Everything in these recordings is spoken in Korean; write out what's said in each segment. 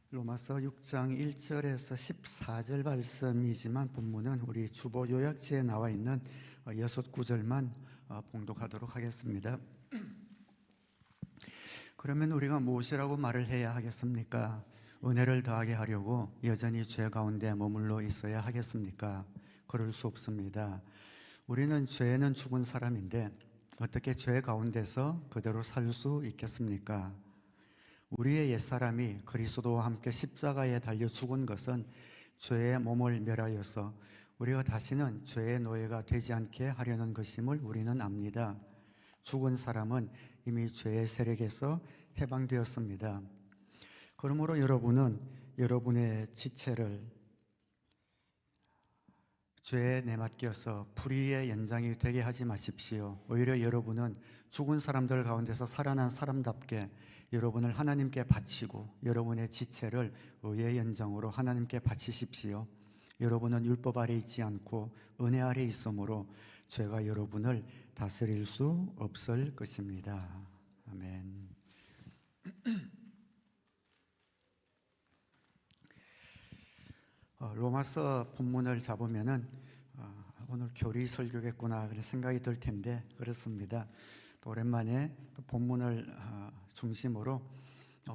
로마서 6장 1절에서 14절 말씀이지만 본문은 우리 주보 요약지에 나와 있는 6구절만 봉독하도록 하겠습니다. 그러면 우리가 무엇이라고 말을 해야 하겠습니까? 은혜를 더하게 하려고 여전히 죄 가운데 머물러 있어야 하겠습니까? 그럴 수 없습니다. 우리는 죄는 죽은 사람인데 어떻게 죄 가운데서 그대로 살 수 있겠습니까? 우리의 옛사람이 그리스도와 함께 십자가에 달려 죽은 것은 죄의 몸을 멸하여서 우리가 다시는 죄의 노예가 되지 않게 하려는 것임을 우리는 압니다. 죽은 사람은 이미 죄의 세력에서 해방되었습니다. 그러므로 여러분은 여러분의 지체를 죄에 내맡겨서 불의의 연장이 되게 하지 마십시오. 오히려 여러분은 죽은 사람들 가운데서 살아난 사람답게 여러분을 하나님께 바치고 여러분의 지체를 의의 연장으로 하나님께 바치십시오. 여러분은 율법 아래 있지 않고 은혜 아래 있으므로 죄가 여러분을 다스릴 수 없을 것입니다. 아멘. 로마서 본문을 잡으면은 오늘 교리 설교겠구나 그런 생각이 들 텐데 그렇습니다. 또 오랜만에 또 본문을 중심으로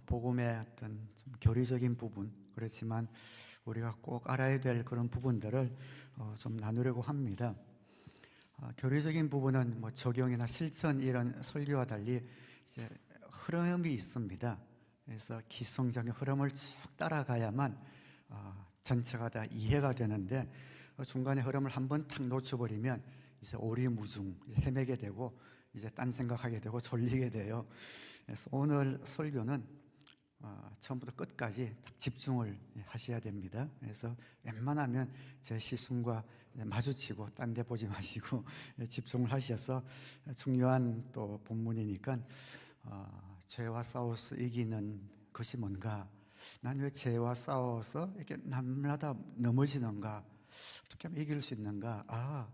복음의 어떤 좀 교리적인 부분, 그렇지만 우리가 꼭 알아야 될 그런 부분들을 좀 나누려고 합니다. 교리적인 부분은 뭐 적용이나 실천 이런 설교와 달리 이제 흐름이 있습니다. 그래서 기성적인 흐름을 쭉 따라가야만 전체가 다 이해가 되는데 중간에 흐름을 한번 탁 놓쳐버리면 이제 오리무중 헤매게 되고 이제 딴 생각하게 되고 졸리게 돼요. 그래서 오늘 설교는 처음부터 끝까지 딱 집중을 하셔야 됩니다. 그래서 웬만하면 제 시선과 마주치고 딴 데 보지 마시고 집중을 하셔서 중요한 또 본문이니까 죄와 싸워서 이기는 것이 뭔가, 난 왜 죄와 싸워서 이렇게 남마다 넘어지는가, 어떻게 하면 이길 수 있는가,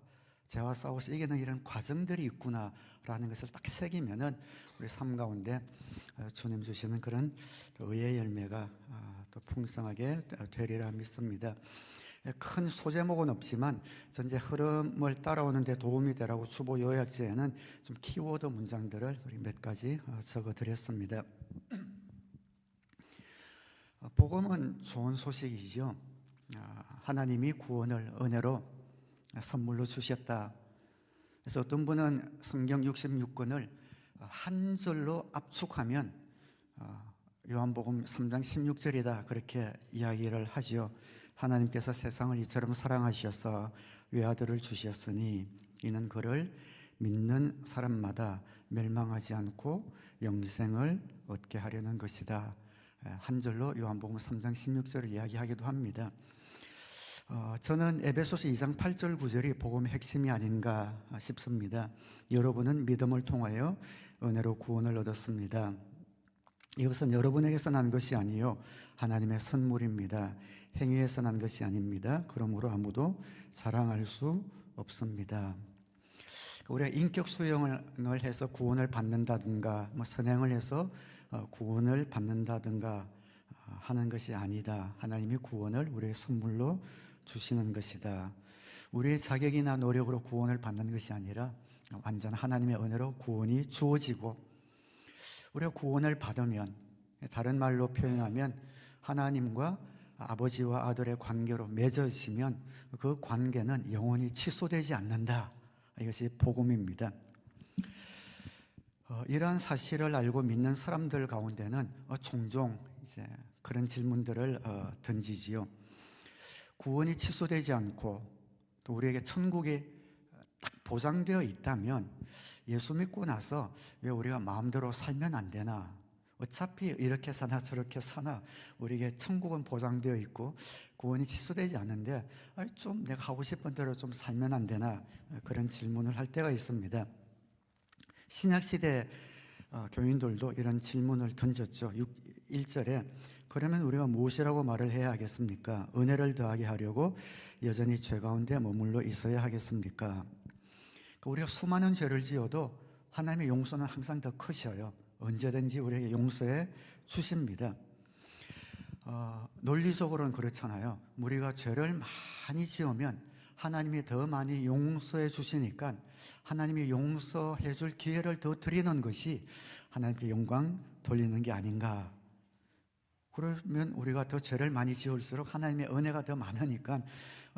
죄와 싸워서 이기는 이런 과정들이 있구나라는 것을 딱 새기면은 우리 삶 가운데 주님 주시는 그런 의의 열매가 또 풍성하게 되리라 믿습니다. 큰 소제목은 없지만 전체 흐름을 따라오는 데 도움이 되라고 주보 요약지에는 좀 키워드 문장들을 우리 몇 가지 적어 드렸습니다. 복음은 좋은 소식이죠. 하나님이 구원을 은혜로 선물로 주셨다. 그래서 어떤 분은 성경 66권을 한 절로 압축하면 요한복음 3장 16절이다 그렇게 이야기를 하죠. 하나님께서 세상을 이처럼 사랑하셔서 외아들을 주셨으니 이는 그를 믿는 사람마다 멸망하지 않고 영생을 얻게 하려는 것이다. 한 절로 요한복음 3장 16절을 이야기하기도 합니다. 저는 에베소서 2장 8절 9절이 복음의 핵심이 아닌가 싶습니다. 여러분은 믿음을 통하여 은혜로 구원을 얻었습니다. 이것은 여러분에게서 난 것이 아니요 하나님의 선물입니다. 행위에서 난 것이 아닙니다. 그러므로 아무도 자랑할 수 없습니다. 우리가 인격 수용을 해서 구원을 받는다든가 선행을 해서 구원을 받는다든가 하는 것이 아니다. 하나님이 구원을 우리의 선물로 주시는 것이다. 우리의 자격이나 노력으로 구원을 받는 것이 아니라 완전 하나님의 은혜로 구원이 주어지고, 우리가 구원을 받으면, 다른 말로 표현하면 하나님과 아버지와 아들의 관계로 맺어지면 그 관계는 영원히 취소되지 않는다. 이것이 복음입니다. 이러한 사실을 알고 믿는 사람들 가운데는 종종 이제 그런 질문들을 던지지요. 구원이 취소되지 않고 또 우리에게 천국이 딱 보장되어 있다면 예수 믿고 나서 왜 우리가 마음대로 살면 안 되나? 어차피 이렇게 사나 저렇게 사나 우리에게 천국은 보장되어 있고 구원이 취소되지 않는데 좀 내가 하고 싶은 대로 좀 살면 안 되나? 그런 질문을 할 때가 있습니다. 신약시대 교인들도 이런 질문을 던졌죠. 1절에 그러면 우리가 무엇이라고 말을 해야 하겠습니까? 은혜를 더하게 하려고 여전히 죄 가운데 머물러 있어야 하겠습니까? 우리가 수많은 죄를 지어도 하나님의 용서는 항상 더 크셔요. 언제든지 우리에게 용서해 주십니다. 논리적으로는 그렇잖아요. 우리가 죄를 많이 지으면 하나님이 더 많이 용서해 주시니까 하나님이 용서해 줄 기회를 더 드리는 것이 하나님께 영광 돌리는 게 아닌가. 그러면 우리가 더 죄를 많이 지을수록 하나님의 은혜가 더 많으니까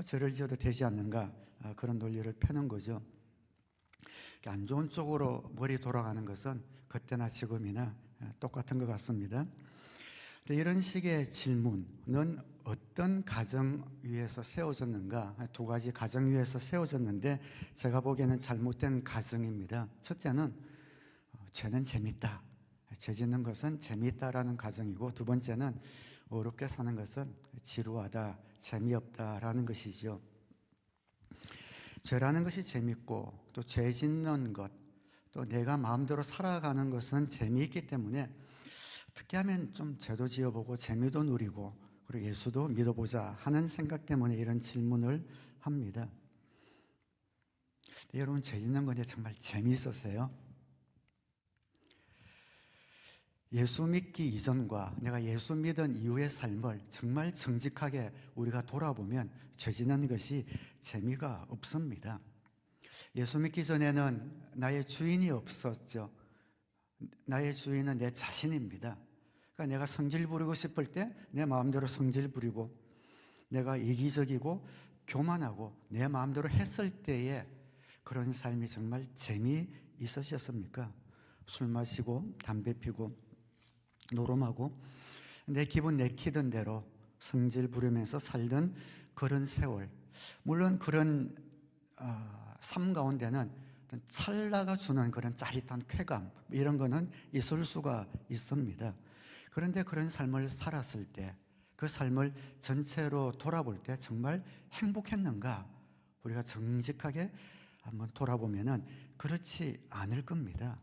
죄를 지어도 되지 않는가, 그런 논리를 펴는 거죠. 안 좋은 쪽으로 머리 돌아가는 것은 그때나 지금이나 똑같은 것 같습니다. 이런 식의 질문은 어떤 가정 위에서 세워졌는가? 두 가지 가정 위에서 세워졌는데 제가 보기에는 잘못된 가정입니다. 첫째는 죄는 재밌다, 죄 짓는 것은 재미있다라는 가정이고, 두 번째는 어렵게 사는 것은 지루하다, 재미없다라는 것이죠. 죄라는 것이 재밌고 또 죄 짓는 것, 또 내가 마음대로 살아가는 것은 재미있기 때문에 어떻게 하면 좀 죄도 지어보고 재미도 누리고 그리고 예수도 믿어보자 하는 생각 때문에 이런 질문을 합니다. 여러분, 죄 짓는 건데 정말 재미있으세요? 예수 믿기 이전과 내가 예수 믿은 이후의 삶을 정말 정직하게 우리가 돌아보면 죄 짓는 것이 재미가 없습니다. 예수 믿기 전에는 나의 주인이 없었죠. 나의 주인은 내 자신입니다. 그러니까 내가 성질 부리고 싶을 때 내 마음대로 성질 부리고, 내가 이기적이고 교만하고 내 마음대로 했을 때에 그런 삶이 정말 재미있으셨습니까? 술 마시고 담배 피고 노름하고 내 기분 내키던 대로 성질 부리면서 살던 그런 세월, 물론 그런 삶 가운데는 찰나가 주는 그런 짜릿한 쾌감, 이런 거는 있을 수가 있습니다. 그런데 그런 삶을 살았을 때, 그 삶을 전체로 돌아볼 때 정말 행복했는가? 우리가 정직하게 한번 돌아보면은 그렇지 않을 겁니다.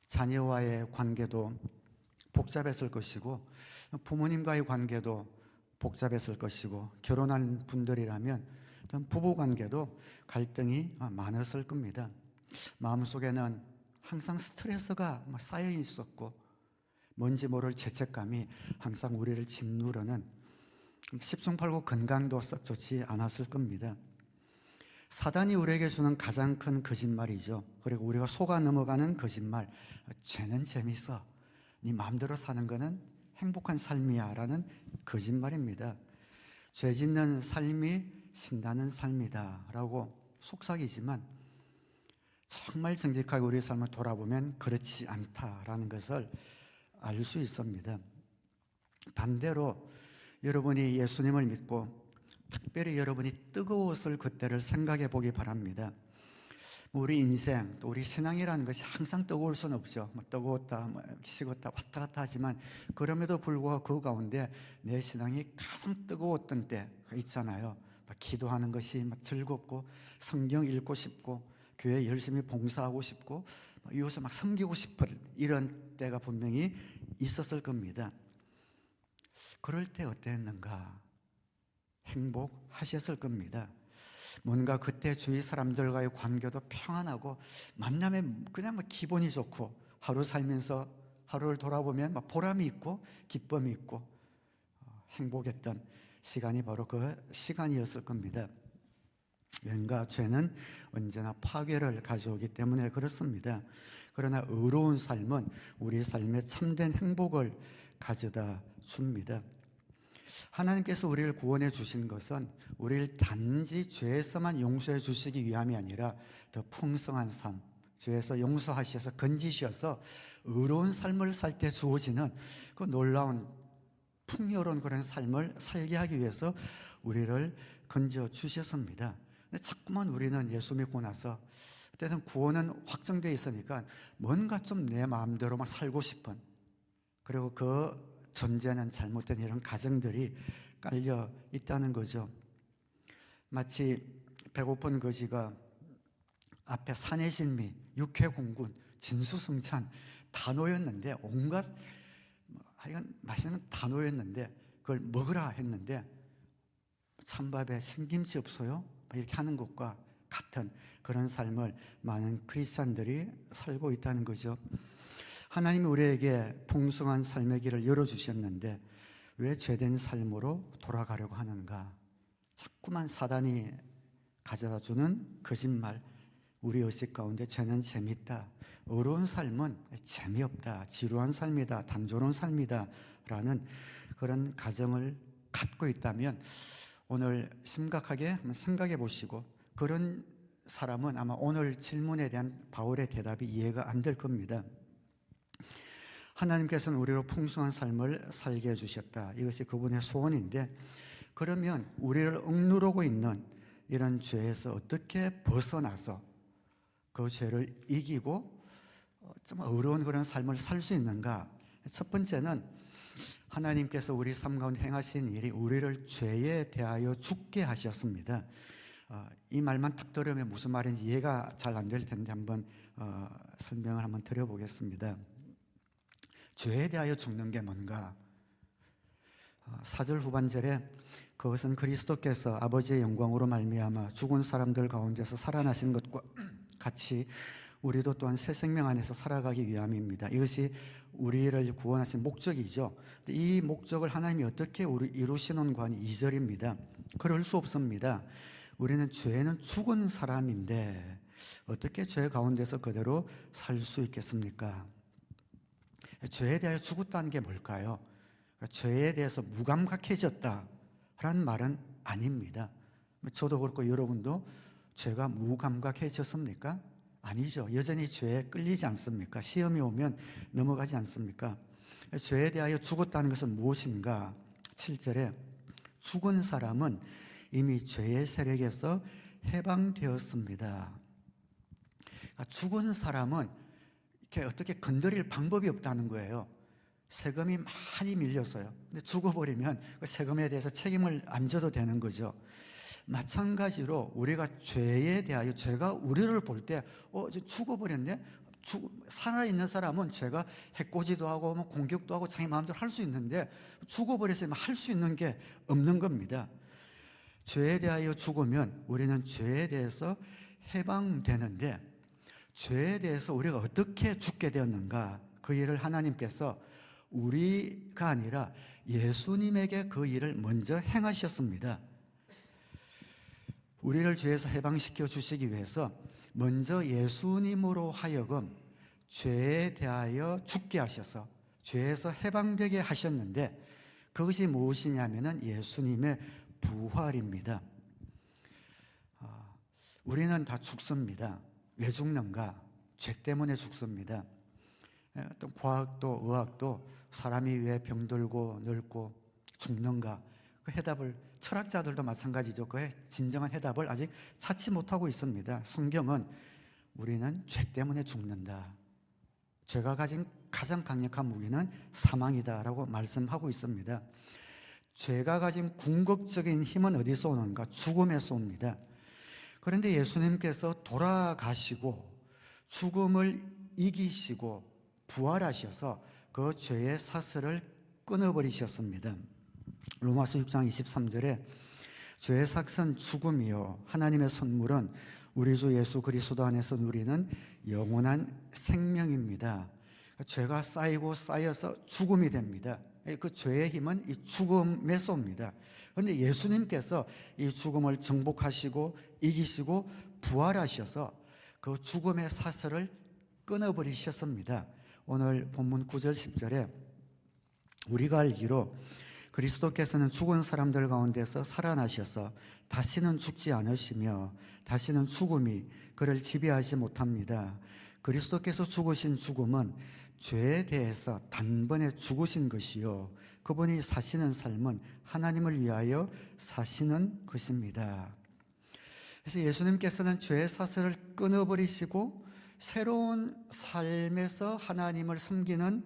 자녀와의 관계도 복잡했을 것이고, 부모님과의 관계도 복잡했을 것이고, 결혼한 분들이라면 부부 관계도 갈등이 많았을 겁니다. 마음속에는 항상 스트레스가 쌓여 있었고, 뭔지 모를 죄책감이 항상 우리를 짓누르는, 십중팔구 건강도 썩 좋지 않았을 겁니다. 사단이 우리에게 주는 가장 큰 거짓말이죠. 그리고 우리가 속아 넘어가는 거짓말, 죄는 재밌어, 네 마음대로 사는 거는 행복한 삶이야 라는 거짓말입니다. 죄 짓는 삶이 신나는 삶이다 라고 속삭이지만 정말 정직하게 우리의 삶을 돌아보면 그렇지 않다라는 것을 알 수 있습니다. 반대로 여러분이 예수님을 믿고 특별히 여러분이 뜨거웠을 그때를 생각해 보기 바랍니다. 우리 인생, 또 우리 신앙이라는 것이 항상 뜨거울 수는 없죠. 뜨거웠다, 식었다, 왔다 갔다 하지만 그럼에도 불구하고 그 가운데 내 신앙이 가장 뜨거웠던 때 있잖아요. 기도하는 것이 즐겁고, 성경 읽고 싶고, 교회 열심히 봉사하고 싶고, 이웃을 섬기고 싶은 이런 때가 분명히 있었을 겁니다. 그럴 때 어땠는가? 행복하셨을 겁니다. 뭔가 그때 주위 사람들과의 관계도 평안하고, 만나면 그냥 기분이 좋고, 하루 살면서 하루를 돌아보면 보람이 있고 기쁨이 있고 행복했던 시간이 바로 그 시간이었을 겁니다. 왠가 죄는 언제나 파괴를 가져오기 때문에 그렇습니다. 그러나 의로운 삶은 우리 삶에 참된 행복을 가져다 줍니다. 하나님께서 우리를 구원해 주신 것은 우리를 단지 죄에서만 용서해 주시기 위함이 아니라 더 풍성한 삶, 죄에서 용서하셔서 건지셔서 의로운 삶을 살 때 주어지는 그 놀라운 풍요로운 그런 삶을 살게 하기 위해서 우리를 건져 주셨습니다. 근데 자꾸만 우리는 예수 믿고 나서 그때는 구원은 확정되어 있으니까 뭔가 좀 내 마음대로 살고 싶은, 그리고 그 전제는 잘못된 이런 가정들이 깔려 있다는 거죠. 마치 배고픈 거지가 앞에 산해신미, 육해공군, 진수성찬 다 놓였는데, 온갖 하여간 맛있는 건 다 놓였는데 그걸 먹으라 했는데 찬밥에 신김치 없어요? 이렇게 하는 것과 같은 그런 삶을 많은 크리스찬들이 살고 있다는 거죠. 하나님이 우리에게 풍성한 삶의 길을 열어주셨는데 왜 죄된 삶으로 돌아가려고 하는가? 자꾸만 사단이 가져다 주는 거짓말, 우리 의식 가운데 죄는 재밌다, 어려운 삶은 재미없다, 지루한 삶이다, 단조로운 삶이다 라는 그런 가정을 갖고 있다면 오늘 심각하게 한번 생각해 보시고, 그런 사람은 아마 오늘 질문에 대한 바울의 대답이 이해가 안 될 겁니다. 하나님께서는 우리로 풍성한 삶을 살게 해주셨다, 이것이 그분의 소원인데, 그러면 우리를 억누르고 있는 이런 죄에서 어떻게 벗어나서 그 죄를 이기고 좀 어려운 그런 삶을 살 수 있는가? 첫 번째는 하나님께서 우리 삶 가운데 행하신 일이 우리를 죄에 대하여 죽게 하셨습니다. 이 말만 딱 들으면 무슨 말인지 이해가 잘 안 될 텐데 한번 설명을 한번 드려보겠습니다. 죄에 대하여 죽는 게 뭔가? 4절 후반절에 그것은 그리스도께서 아버지의 영광으로 말미암아 죽은 사람들 가운데서 살아나신 것과 같이 우리도 또한 새 생명 안에서 살아가기 위함입니다. 이것이 우리를 구원하신 목적이죠. 이 목적을 하나님이 어떻게 이루시는 관이 2절입니다. 그럴 수 없습니다. 우리는 죄는 죽은 사람인데 어떻게 죄 가운데서 그대로 살 수 있겠습니까? 죄에 대하여 죽었다는 게 뭘까요? 죄에 대해서 무감각해졌다라는 말은 아닙니다. 저도 그렇고 여러분도 죄가 무감각해졌습니까? 아니죠. 여전히 죄에 끌리지 않습니까? 시험이 오면 넘어가지 않습니까? 죄에 대하여 죽었다는 것은 무엇인가? 7절에 죽은 사람은 이미 죄의 세력에서 해방되었습니다. 죽은 사람은 이렇게 어떻게 건드릴 방법이 없다는 거예요. 세금이 많이 밀렸어요. 근데 죽어버리면 그 세금에 대해서 책임을 안 져도 되는 거죠. 마찬가지로 우리가 죄에 대하여, 죄가 우리를 볼 때 죽어버렸네? 살아있는 사람은 죄가 해코지도 하고 뭐 공격도 하고 자기 마음대로 할 수 있는데 죽어버렸으면 할 수 있는 게 없는 겁니다. 죄에 대하여 죽으면 우리는 죄에 대해서 해방되는데, 죄에 대해서 우리가 어떻게 죽게 되었는가? 그 일을 하나님께서 우리가 아니라 예수님에게 그 일을 먼저 행하셨습니다. 우리를 죄에서 해방시켜 주시기 위해서 먼저 예수님으로 하여금 죄에 대하여 죽게 하셔서 죄에서 해방되게 하셨는데, 그것이 무엇이냐면은 예수님의 부활입니다. 우리는 다 죽습니다. 왜 죽는가? 죄 때문에 죽습니다. 어떤 과학도 의학도 사람이 왜 병들고 늙고 죽는가? 그 해답을, 철학자들도 마찬가지죠. 그 진정한 해답을 아직 찾지 못하고 있습니다. 성경은 우리는 죄 때문에 죽는다, 죄가 가진 가장 강력한 무기는 사망이다라고 말씀하고 있습니다. 죄가 가진 궁극적인 힘은 어디서 오는가? 죽음에서 옵니다. 그런데 예수님께서 돌아가시고 죽음을 이기시고 부활하셔서 그 죄의 사슬을 끊어버리셨습니다. 로마서 6장 23절에 죄의 삭은 죽음이요 하나님의 선물은 우리 주 예수 그리스도 안에서 누리는 영원한 생명입니다. 죄가 쌓이고 쌓여서 죽음이 됩니다. 그 죄의 힘은 이 죽음에서 옵니다. 그런데 예수님께서 이 죽음을 정복하시고 이기시고 부활하셔서 그 죽음의 사슬을 끊어버리셨습니다. 오늘 본문 9절 10절에 우리가 알기로 그리스도께서는 죽은 사람들 가운데서 살아나셔서 다시는 죽지 않으시며 다시는 죽음이 그를 지배하지 못합니다. 그리스도께서 죽으신 죽음은 죄에 대해서 단번에 죽으신 것이요 그분이 사시는 삶은 하나님을 위하여 사시는 것입니다. 그래서 예수님께서는 죄의 사슬을 끊어버리시고 새로운 삶에서 하나님을 섬기는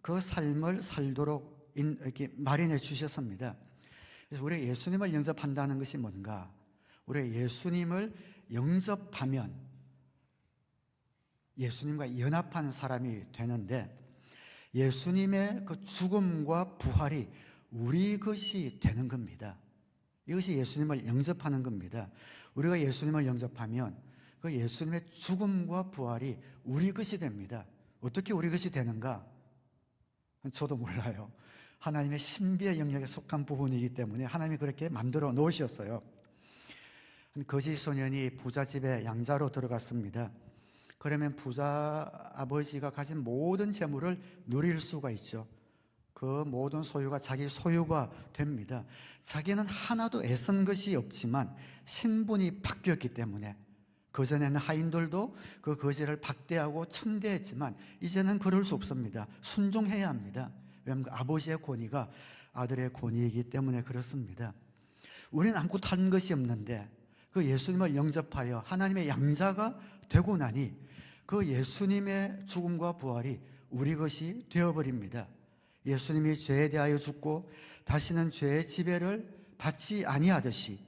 그 삶을 살도록 이렇게 마련해 주셨습니다. 그래서 우리가 예수님을 영접한다는 것이 뭔가? 우리가 예수님을 영접하면 예수님과 연합하는 사람이 되는데, 예수님의 그 죽음과 부활이 우리 것이 되는 겁니다. 이것이 예수님을 영접하는 겁니다. 우리가 예수님을 영접하면 그 예수님의 죽음과 부활이 우리 것이 됩니다. 어떻게 우리 것이 되는가? 저도 몰라요. 하나님의 신비의 영역에 속한 부분이기 때문에 하나님이 그렇게 만들어 놓으셨어요. 거지 소년이 부자 집에 양자로 들어갔습니다. 그러면 부자 아버지가 가진 모든 재물을 누릴 수가 있죠. 그 모든 소유가 자기 소유가 됩니다. 자기는 하나도 애쓴 것이 없지만 신분이 바뀌었기 때문에, 그전에는 하인들도 그 거지를 박대하고 천대했지만 이제는 그럴 수 없습니다. 순종해야 합니다. 왜냐하면 아버지의 권위가 아들의 권위이기 때문에 그렇습니다. 우리는 아무것도 한 것이 없는데 그 예수님을 영접하여 하나님의 양자가 되고 나니 그 예수님의 죽음과 부활이 우리 것이 되어버립니다. 예수님이 죄에 대하여 죽고 다시는 죄의 지배를 받지 아니하듯이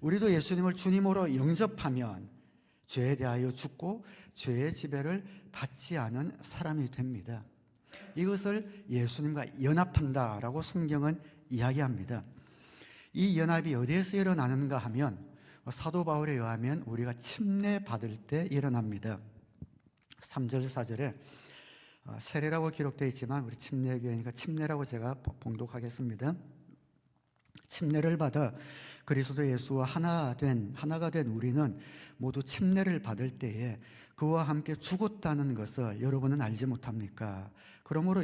우리도 예수님을 주님으로 영접하면 죄에 대하여 죽고 죄의 지배를 받지 않은 사람이 됩니다. 이것을 예수님과 연합한다라고 성경은 이야기합니다. 이 연합이 어디에서 일어나는가 하면 사도 바울에 의하면 우리가 침례받을 때 일어납니다. 3절 4절에 세례라고 기록되어 있지만 우리 침례교회니까 침례라고 제가 봉독하겠습니다. 침례를 받아 그리스도 예수와 하나가 된 우리는 모두 침례를 받을 때에 그와 함께 죽었다는 것을 여러분은 알지 못합니까? 그러므로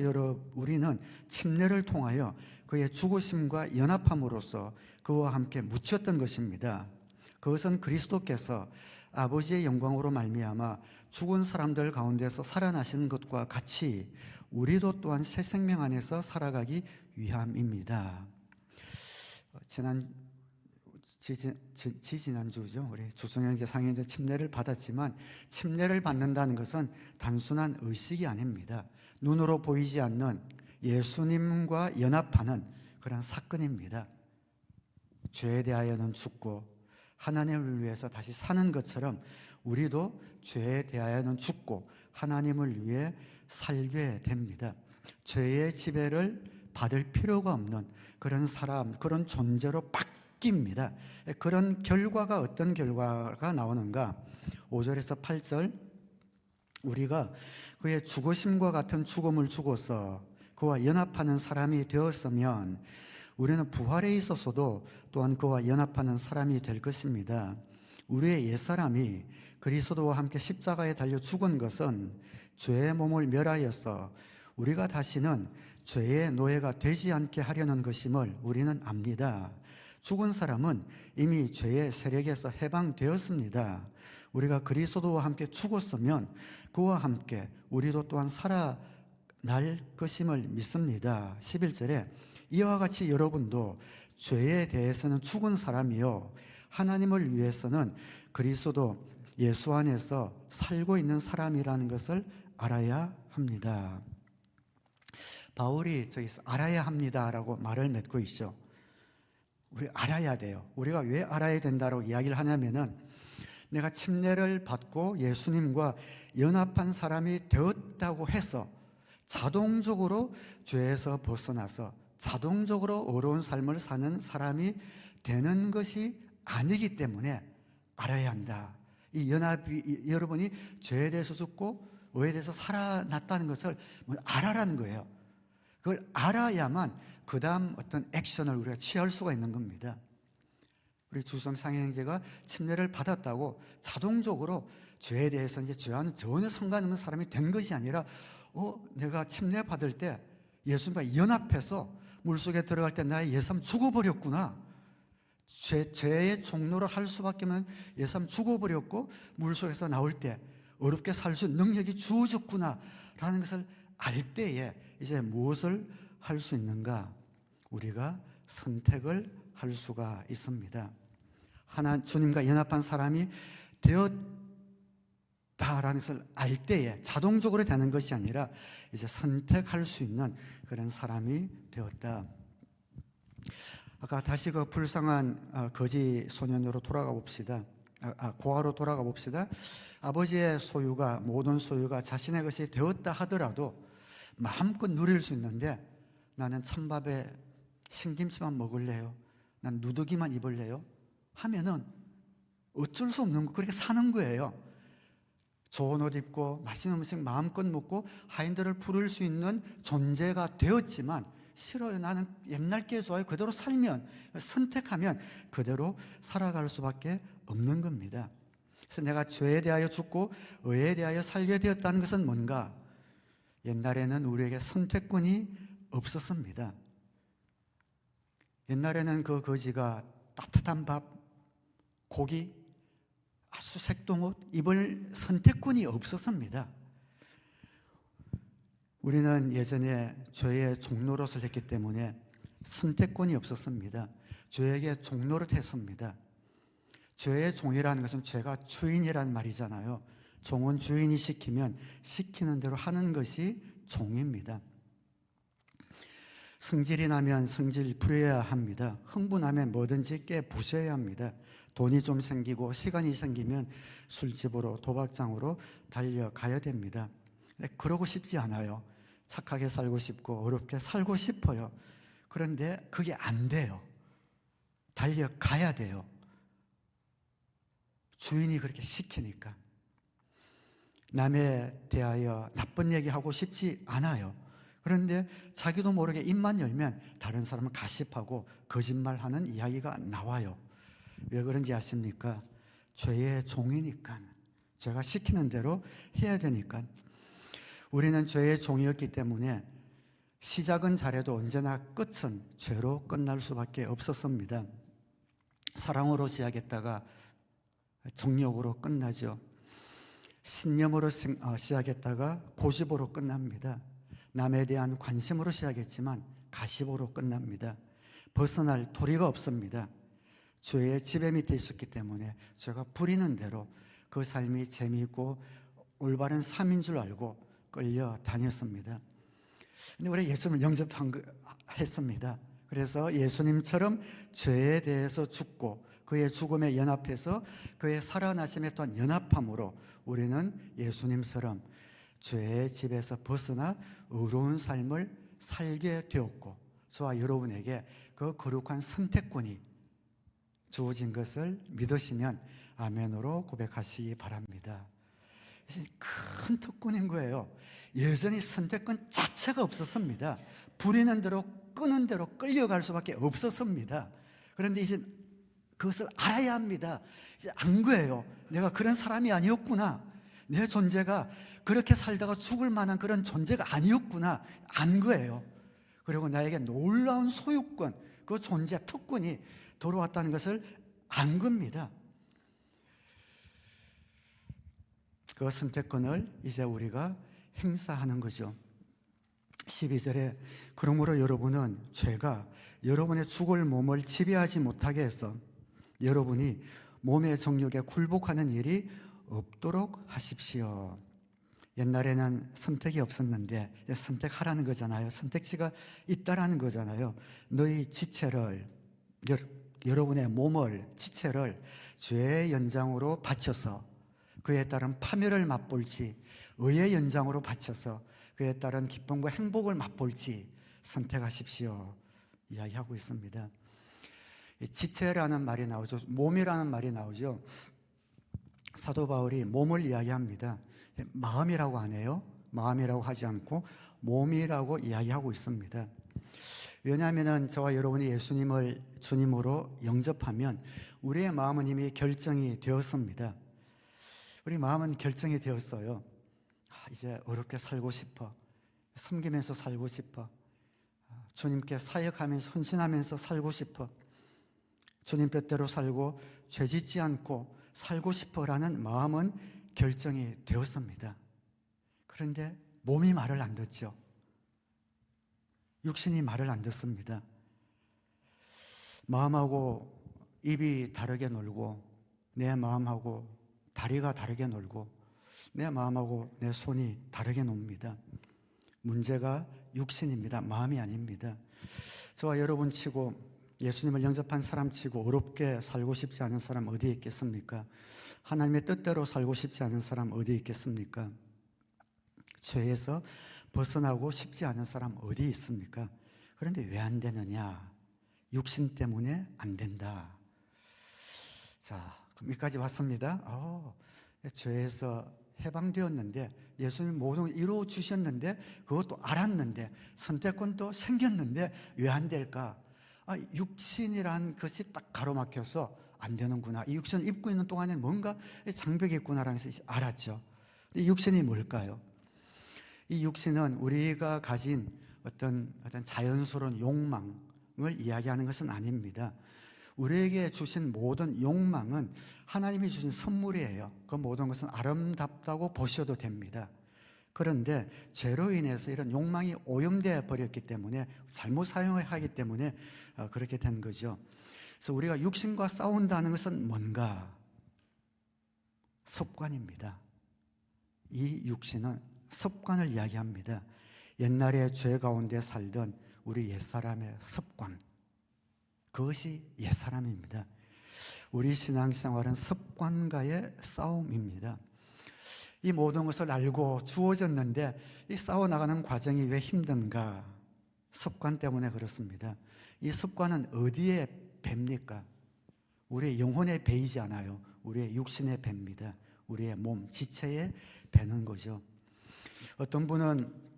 우리는 침례를 통하여 그의 죽으심과 연합함으로써 그와 함께 묻혔던 것입니다. 그것은 그리스도께서 아버지의 영광으로 말미암아 죽은 사람들 가운데서 살아나신 것과 같이 우리도 또한 새 생명 안에서 살아가기 위함입니다. 지난주죠. 우리 주성형제 상형제 침례를 받았지만 침례를 받는다는 것은 단순한 의식이 아닙니다. 눈으로 보이지 않는 예수님과 연합하는 그런 사건입니다. 죄에 대하여는 죽고 하나님을 위해서 다시 사는 것처럼 우리도 죄에 대하여는 죽고 하나님을 위해 살게 됩니다. 죄의 지배를 받을 필요가 없는 그런 사람, 그런 존재로 바뀝니다. 그런 결과가 어떤 결과가 나오는가? 5절에서 8절, 우리가 그의 죽으심과 같은 죽음을 죽어서 그와 연합하는 사람이 되었으면 우리는 부활에 있어서도 또한 그와 연합하는 사람이 될 것입니다. 우리의 옛사람이 그리스도와 함께 십자가에 달려 죽은 것은 죄의 몸을 멸하여서 우리가 다시는 죄의 노예가 되지 않게 하려는 것임을 우리는 압니다. 죽은 사람은 이미 죄의 세력에서 해방되었습니다. 우리가 그리스도와 함께 죽었으면 그와 함께 우리도 또한 살아날 것임을 믿습니다. 11절에 이와 같이 여러분도 죄에 대해서는 죽은 사람이요 하나님을 위해서는 그리스도 예수 안에서 살고 있는 사람이라는 것을 알아야 합니다. 바울이 저기서 알아야 합니다라고 말을 맺고 있죠. 우리 알아야 돼요. 우리가 왜 알아야 된다고 이야기를 하냐면은 내가 침례를 받고 예수님과 연합한 사람이 되었다고 해서 자동적으로 죄에서 벗어나서 자동적으로 어려운 삶을 사는 사람이 되는 것이 아니기 때문에 알아야 한다. 이 연합이 여러분이 죄에 대해서 죽고 의에 대해서 살아났다는 것을 알아라는 거예요. 그걸 알아야만 그 다음 어떤 액션을 우리가 취할 수가 있는 겁니다. 우리 주성 상형제가 침례를 받았다고 자동적으로 죄에 대해서 이제 죄와는 전혀 상관없는 사람이 된 것이 아니라 내가 침례 받을 때 예수님과 연합해서 물속에 들어갈 때 나의 옛삶 죽어버렸구나. 죄의 종로를 할 수밖에 없는 옛삶 죽어버렸고 물속에서 나올 때 어렵게 살 수 있는 능력이 주어졌구나 라는 것을 알 때에 이제 무엇을 할 수 있는가? 우리가 선택을 할 수가 있습니다. 주님과 연합한 사람이 되었다라는 것을 알 때에 자동적으로 되는 것이 아니라 이제 선택할 수 있는 그런 사람이 되었다. 아까 다시 그 불쌍한 거지 소년으로 돌아가 봅시다. 고아로 돌아가 봅시다. 아버지의 소유가 모든 소유가 자신의 것이 되었다 하더라도 마음껏 누릴 수 있는데 나는 찬밥에 신김치만 먹을래요. 난 누더기만 입을래요. 하면은 어쩔 수 없는 거 그렇게 사는 거예요. 좋은 옷 입고 맛있는 음식 마음껏 먹고 하인들을 부를 수 있는 존재가 되었지만 싫어요. 나는 옛날 게 좋아요. 그대로 살면, 선택하면 그대로 살아갈 수밖에 없는 겁니다. 그래서 내가 죄에 대하여 죽고 의에 대하여 살게 되었다는 것은 뭔가? 옛날에는 우리에게 선택권이 없었습니다. 옛날에는 그 거지가 따뜻한 밥, 고기, 아주 색동옷 입을 선택권이 없었습니다. 우리는 예전에 죄의 종노릇을 했기 때문에 선택권이 없었습니다. 죄에게 종노릇 했습니다. 죄의 종이라는 것은 죄가 주인이란 말이잖아요. 종은 주인이 시키면 시키는 대로 하는 것이 종입니다. 성질이 나면 성질 부려야 합니다. 흥분하면 뭐든지 깨부셔야 합니다. 돈이 좀 생기고 시간이 생기면 술집으로 도박장으로 달려가야 됩니다. 그러고 싶지 않아요. 착하게 살고 싶고 어렵게 살고 싶어요. 그런데 그게 안 돼요. 달려가야 돼요. 주인이 그렇게 시키니까. 남에 대하여 나쁜 얘기하고 싶지 않아요. 그런데 자기도 모르게 입만 열면 다른 사람을 가십하고 거짓말하는 이야기가 나와요. 왜 그런지 아십니까? 죄의 종이니까. 죄가 시키는 대로 해야 되니까. 우리는 죄의 종이었기 때문에 시작은 잘해도 언제나 끝은 죄로 끝날 수밖에 없었습니다. 사랑으로 시작했다가 정욕으로 끝나죠. 신념으로 시작했다가 고집으로 끝납니다. 남에 대한 관심으로 시작했지만 가십으로 끝납니다. 벗어날 도리가 없습니다. 죄의 지배 밑에 있었기 때문에 죄가 부리는 대로 그 삶이 재미있고 올바른 삶인 줄 알고 끌려다녔습니다. 근데 우리 예수님을 영접했습니다. 그래서 예수님처럼 죄에 대해서 죽고 그의 죽음에 연합해서 그의 살아나심에 또한 연합함으로 우리는 예수님처럼 죄의 집에서 벗어나 의로운 삶을 살게 되었고 저와 여러분에게 그 거룩한 선택권이 주어진 것을 믿으시면 아멘으로 고백하시기 바랍니다. 큰 특권인 거예요. 예전에 선택권 자체가 없었습니다. 부리는 대로 끄는 대로 끌려갈 수밖에 없었습니다. 그런데 이제 그것을 알아야 합니다. 이제 안 거예요. 내가 그런 사람이 아니었구나. 내 존재가 그렇게 살다가 죽을 만한 그런 존재가 아니었구나. 안 거예요. 그리고 나에게 놀라운 소유권, 그 존재 특권이 들어왔다는 것을 안 겁니다. 그 선택권을 이제 우리가 행사하는 거죠. 12절에 그러므로 여러분은 죄가 여러분의 죽을 몸을 지배하지 못하게 해서 여러분이 몸의 정욕에 굴복하는 일이 없도록 하십시오. 옛날에는 선택이 없었는데 선택하라는 거잖아요. 선택지가 있다라는 거잖아요. 너희 지체를, 여러분의 몸을, 지체를 죄의 연장으로 바쳐서 그에 따른 파멸을 맛볼지 의의 연장으로 바쳐서 그에 따른 기쁨과 행복을 맛볼지 선택하십시오 이야기하고 있습니다. 지체라는 말이 나오죠. 몸이라는 말이 나오죠. 사도 바울이 몸을 이야기합니다. 마음이라고 안 해요. 마음이라고 하지 않고 몸이라고 이야기하고 있습니다. 왜냐하면 저와 여러분이 예수님을 주님으로 영접하면 우리의 마음은 이미 결정이 되었습니다. 우리 마음은 결정이 되었어요. 이제 어렵게 살고 싶어. 섬기면서 살고 싶어. 주님께 사역하면서 헌신하면서 살고 싶어. 주님 뜻대로 살고 죄짓지 않고 살고 싶어라는 마음은 결정이 되었습니다. 그런데 몸이 말을 안 듣죠. 육신이 말을 안 듣습니다. 마음하고 입이 다르게 놀고 내 마음하고 다리가 다르게 놀고 내 마음하고 내 손이 다르게 놉니다. 문제가 육신입니다. 마음이 아닙니다. 저와 여러분 치고 예수님을 영접한 사람 치고 어렵게 살고 싶지 않은 사람 어디에 있겠습니까? 하나님의 뜻대로 살고 싶지 않은 사람 어디에 있겠습니까? 죄에서 벗어나고 싶지 않은 사람 어디 있습니까? 그런데 왜 안 되느냐? 육신 때문에 안 된다. 자, 여기까지 왔습니다. 죄에서 해방되었는데, 예수님이 모든 걸 이루어 주셨는데, 그것도 알았는데, 선택권도 생겼는데 왜 안 될까? 육신이란 것이 딱 가로막혀서 안 되는구나. 이 육신을 입고 있는 동안에는 뭔가 장벽이 있구나라는 것을 알았죠. 이 육신이 뭘까요? 이 육신은 우리가 가진 어떤 자연스러운 욕망을 이야기하는 것은 아닙니다. 우리에게 주신 모든 욕망은 하나님이 주신 선물이에요. 그 모든 것은 아름답다고 보셔도 됩니다. 그런데 죄로 인해서 이런 욕망이 오염되어 버렸기 때문에, 잘못 사용하기 때문에 그렇게 된 거죠. 그래서 우리가 육신과 싸운다는 것은 뭔가? 습관입니다. 이 육신은 습관을 이야기합니다. 옛날에 죄 가운데 살던 우리 옛사람의 습관, 그것이 옛사람입니다. 우리 신앙생활은 습관과의 싸움입니다. 이 모든 것을 알고 주어졌는데 이 싸워나가는 과정이 왜 힘든가? 습관 때문에 그렇습니다. 이 습관은 어디에 뵭니까? 우리의 영혼에 배이지 않아요. 우리의 육신에 뵭니다. 우리의 몸, 지체에 배는 거죠. 어떤 분은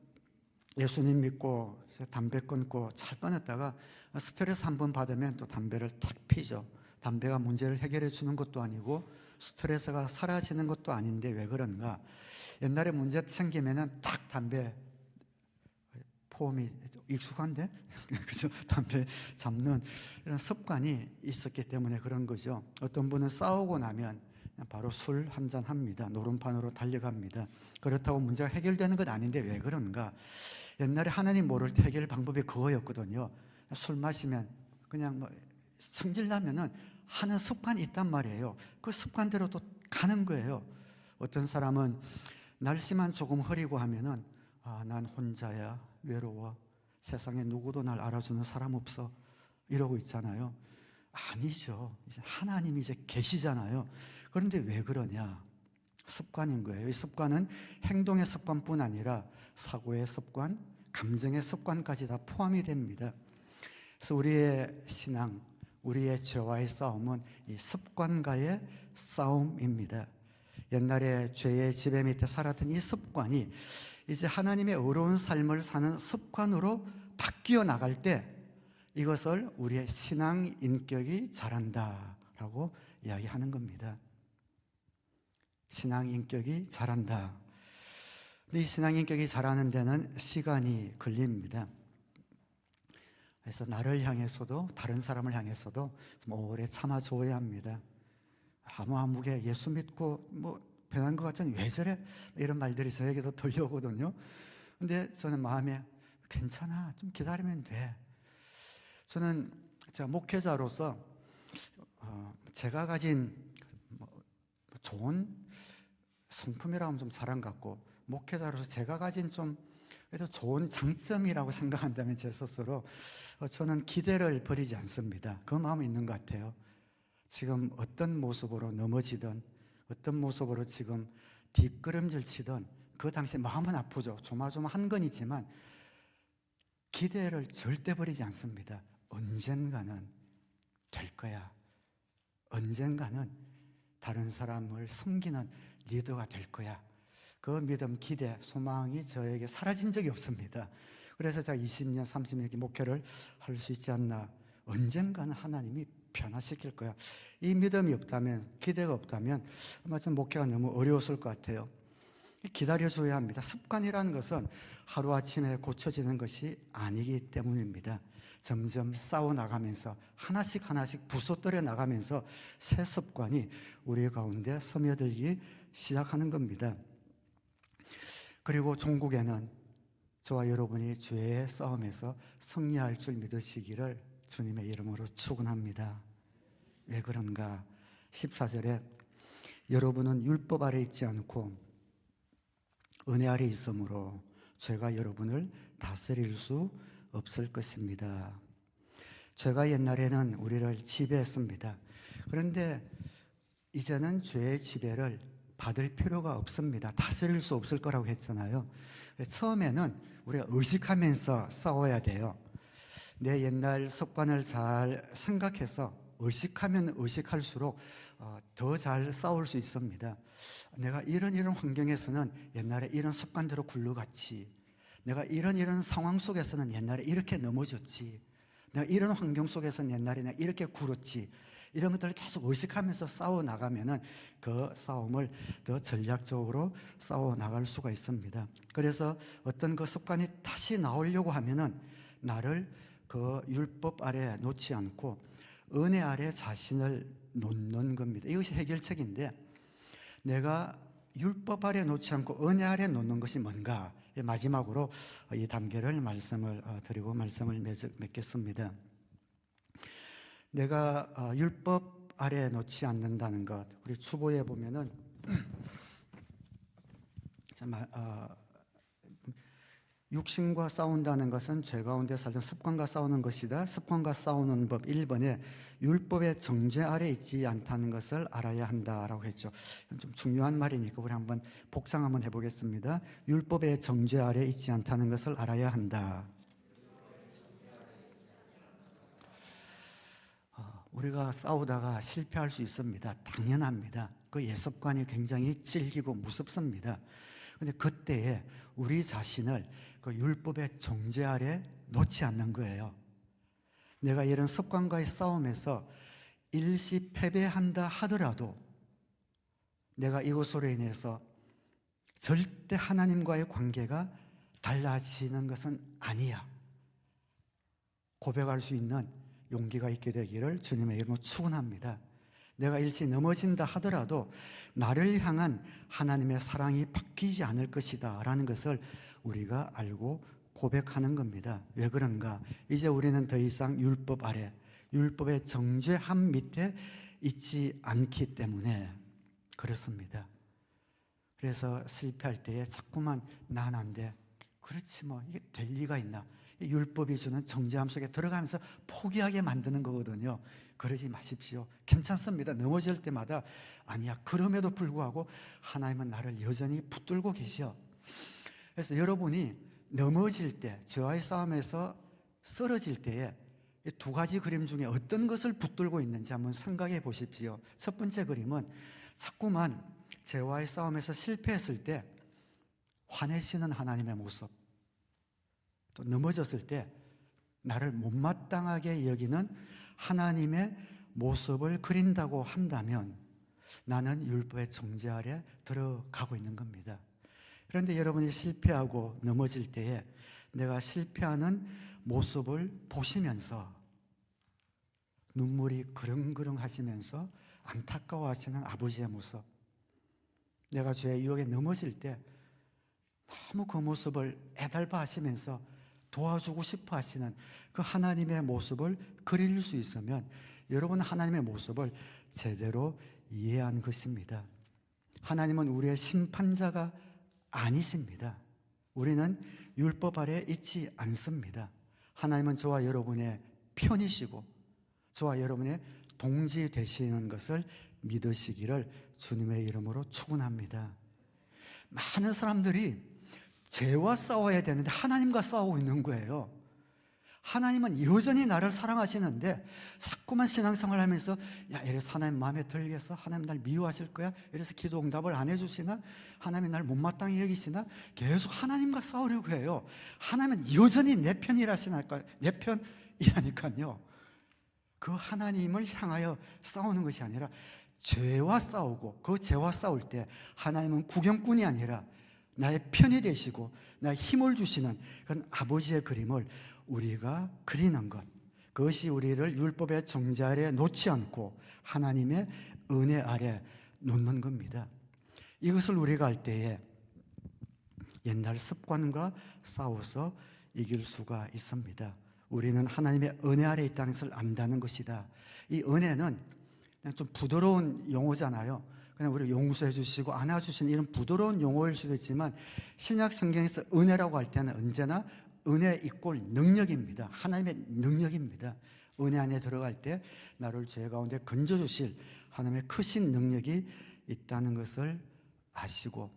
예수님 믿고 담배 끊고 잘 끊었다가 스트레스 한 번 받으면 또 담배를 탁 피죠. 담배가 문제를 해결해 주는 것도 아니고 스트레스가 사라지는 것도 아닌데 왜 그런가? 옛날에 문제 생기면은 탁 담배 폼이 익숙한데 그죠? 담배 잡는 이런 습관이 있었기 때문에 그런 거죠. 어떤 분은 싸우고 나면 바로 술 한잔 합니다. 노름판으로 달려갑니다. 그렇다고 문제가 해결되는 건 아닌데 왜 그런가? 옛날에 하나님 모를 때 해결 방법이 그거였거든요. 술 마시면 그냥 성질나면은 하는 습관이 있단 말이에요. 그 습관대로 또 가는 거예요. 어떤 사람은 날씨만 조금 흐리고 하면은 난 혼자야, 외로워, 세상에 누구도 날 알아주는 사람 없어, 이러고 있잖아요. 아니죠. 이제 하나님이 이제 계시잖아요. 그런데 왜 그러냐? 습관인 거예요. 이 습관은 행동의 습관뿐 아니라 사고의 습관, 감정의 습관까지 다 포함이 됩니다. 그래서 우리의 신앙, 우리의 죄와의 싸움은 이 습관과의 싸움입니다. 옛날에 죄의 지배 밑에 살았던 이 습관이 이제 하나님의 의로운 삶을 사는 습관으로 바뀌어 나갈 때 이것을 우리의 신앙 인격이 자란다라고 이야기하는 겁니다. 신앙 인격이 자란다. 근데 이 신앙 인격이 자라는 데는 시간이 걸립니다. 그래서 나를 향해서도 다른 사람을 향해서도 좀 오래 참아줘야 합니다. 아무개 예수 믿고 변한 것 같은 왜 저래? 이런 말들이 저에게도 들려오거든요. 근데 저는 마음에 괜찮아, 좀 기다리면 돼. 저는 제가 목회자로서 제가 가진 좋은 성품이라고 하면 좀 잘한 것 같고, 목회자로서 제가 가진 좀 그래도 좋은 장점이라고 생각한다면 제 스스로 저는 기대를 버리지 않습니다. 그 마음이 있는 것 같아요. 지금 어떤 모습으로 넘어지든 어떤 모습으로 지금 뒷걸음질 치든 그 당시 마음은 아프죠. 조마조마한 건 있지만 기대를 절대 버리지 않습니다. 언젠가는 될 거야. 언젠가는 다른 사람을 섬기는 리더가 될 거야. 그 믿음, 기대, 소망이 저에게 사라진 적이 없습니다. 그래서 제가 20년, 30년 이렇게 목회를 할 수 있지 않나. 언젠가는 하나님이 변화시킬 거야. 이 믿음이 없다면, 기대가 없다면 아마 좀 목회가 너무 어려웠을 것 같아요. 기다려줘야 합니다. 습관이라는 것은 하루아침에 고쳐지는 것이 아니기 때문입니다. 점점 싸워나가면서 하나씩 부숴뜨려 나가면서 새 습관이 우리 가운데 스며들기 시작하는 겁니다. 그리고 종국에는 저와 여러분이 죄의 싸움에서 승리할 줄 믿으시기를 주님의 이름으로 축원합니다. 왜 그런가? 14절에 여러분은 율법 아래 있지 않고 은혜 아래 있으므로 죄가 여러분을 다스릴 수 없을 것입니다. 죄가 옛날에는 우리를 지배했습니다. 그런데 이제는 죄의 지배를 받을 필요가 없습니다. 다스릴 수 없을 거라고 했잖아요. 처음에는 우리가 의식하면서 싸워야 돼요. 내 옛날 습관을 잘 생각해서 의식하면 의식할수록 더 잘 싸울 수 있습니다. 내가 이런 환경에서는 옛날에 이런 습관대로 굴러갔지. 내가 이런 상황 속에서는 옛날에 이렇게 넘어졌지. 내가 이런 환경 속에서는 옛날에 내가 이렇게 굴었지. 이런 것들을 계속 의식하면서 싸워 나가면은 그 싸움을 더 전략적으로 싸워 나갈 수가 있습니다. 그래서 어떤 그 습관이 다시 나오려고 하면은 나를 그 율법 아래 놓지 않고 은혜 아래 자신을 놓는 겁니다. 이것이 해결책인데, 내가 율법 아래 놓지 않고 은혜 아래 놓는 것이 뭔가? 마지막으로 이 단계를 말씀을 드리고 말씀을 맺겠습니다. 내가 율법 아래 놓지 않는다는 것, 우리 추보에 보면은 육신과 싸운다는 것은 죄 가운데 살던 습관과 싸우는 것이다. 습관과 싸우는 법 1번에 율법의 정죄 아래 있지 않다는 것을 알아야 한다라고 했죠. 좀 중요한 말이니까 우리 한번 복상 한번 해보겠습니다. 율법의 정죄 아래 있지 않다는 것을 알아야 한다. 우리가 싸우다가 실패할 수 있습니다. 당연합니다. 그 예습관이 굉장히 질기고 무섭습니다. 그런데 그때에 우리 자신을 그 율법의 정죄 아래 놓지 않는 거예요. 내가 이런 습관과의 싸움에서 일시 패배한다 하더라도 내가 이것으로 인해서 절대 하나님과의 관계가 달라지는 것은 아니야. 고백할 수 있는 용기가 있게 되기를 주님의 이름으로 축원합니다. 내가 일시 넘어진다 하더라도 나를 향한 하나님의 사랑이 바뀌지 않을 것이다 라는 것을 우리가 알고 고백하는 겁니다. 왜 그런가? 이제 우리는 더 이상 율법 아래, 율법의 정죄함 밑에 있지 않기 때문에 그렇습니다. 그래서 실패할 때에 자꾸만 난 안 돼. 그렇지 뭐 이게 될 리가 있나? 율법이 주는 정죄함 속에 들어가면서 포기하게 만드는 거거든요. 그러지 마십시오. 괜찮습니다. 넘어질 때마다 아니야. 그럼에도 불구하고 하나님은 나를 여전히 붙들고 계셔. 그래서 여러분이 넘어질 때, 저와의 싸움에서 쓰러질 때에 이 두 가지 그림 중에 어떤 것을 붙들고 있는지 한번 생각해 보십시오. 첫 번째 그림은 자꾸만 저와의 싸움에서 실패했을 때 화내시는 하나님의 모습, 또 넘어졌을 때 나를 못마땅하게 여기는 하나님의 모습을 그린다고 한다면 나는 율법의 정죄 아래 들어가고 있는 겁니다. 그런데 여러분이 실패하고 넘어질 때에 내가 실패하는 모습을 보시면서 눈물이 그릉그릉 하시면서 안타까워하시는 아버지의 모습, 내가 죄의 유혹에 넘어질 때 너무 그 모습을 애달파 하시면서 도와주고 싶어 하시는 그 하나님의 모습을 그릴 수 있으면 여러분은 하나님의 모습을 제대로 이해한 것입니다. 하나님은 우리의 심판자가 아니십니다. 우리는 율법 아래 있지 않습니다. 하나님은 저와 여러분의 편이시고 저와 여러분의 동지 되시는 것을 믿으시기를 주님의 이름으로 축원합니다. 많은 사람들이 죄와 싸워야 되는데 하나님과 싸우고 있는 거예요. 하나님은 여전히 나를 사랑하시는데 자꾸만 신앙생활 하면서 야, 이래서 하나님 마음에 들겠어? 하나님 날 미워하실 거야? 이래서 기도 응답을 안 해주시나? 하나님이 날 못마땅히 여기시나? 계속 하나님과 싸우려고 해요. 하나님은 여전히 내 편이라시니까, 내 편이라니까요. 그 하나님을 향하여 싸우는 것이 아니라 죄와 싸우고, 그 죄와 싸울 때 하나님은 구경꾼이 아니라 나의 편이 되시고 나의 힘을 주시는 그런 아버지의 그림을 우리가 그리는 것, 그것이 우리를 율법의 정죄 아래 놓지 않고 하나님의 은혜 아래 놓는 겁니다. 이것을 우리가 할 때에 옛날 습관과 싸워서 이길 수가 있습니다. 우리는 하나님의 은혜 아래 있다는 것을 안다는 것이다. 이 은혜는 그냥 좀 부드러운 용어잖아요. 그냥 우리 용서해 주시고 안아주시는 이런 부드러운 용어일 수도 있지만 신약 성경에서 은혜라고 할 때는 언제나 은혜 이꼴 능력입니다. 하나님의 능력입니다. 은혜 안에 들어갈 때 나를 죄 가운데 건져주실 하나님의 크신 능력이 있다는 것을 아시고,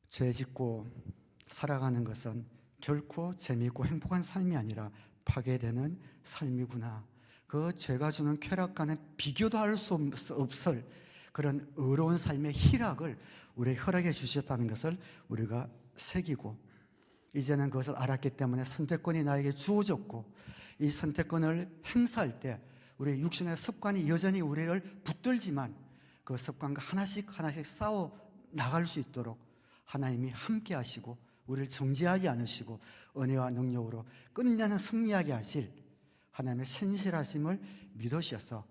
죄 짓고 살아가는 것은 결코 재미있고 행복한 삶이 아니라 파괴되는 삶이구나. 그 죄가 주는 쾌락과는 비교도 할 수 없을 그런 의로운 삶의 희락을 우리에게 허락해 주셨다는 것을 우리가 새기고, 이제는 그것을 알았기 때문에 선택권이 나에게 주어졌고, 이 선택권을 행사할 때 우리의 육신의 습관이 여전히 우리를 붙들지만 그 습관과 하나씩 싸워 나갈 수 있도록 하나님이 함께 하시고 우리를 정죄하지 않으시고 은혜와 능력으로 끝내는 승리하게 하실 하나님의 신실하심을 믿으셔서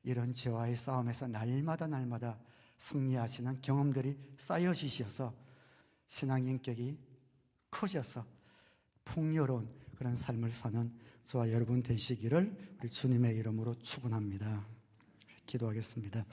이런 죄와의 싸움에서 날마다 승리하시는 경험들이 쌓여지셔서 신앙 인격이 커져서 풍요로운 그런 삶을 사는 저와 여러분 되시기를 우리 주님의 이름으로 축원합니다. 기도하겠습니다.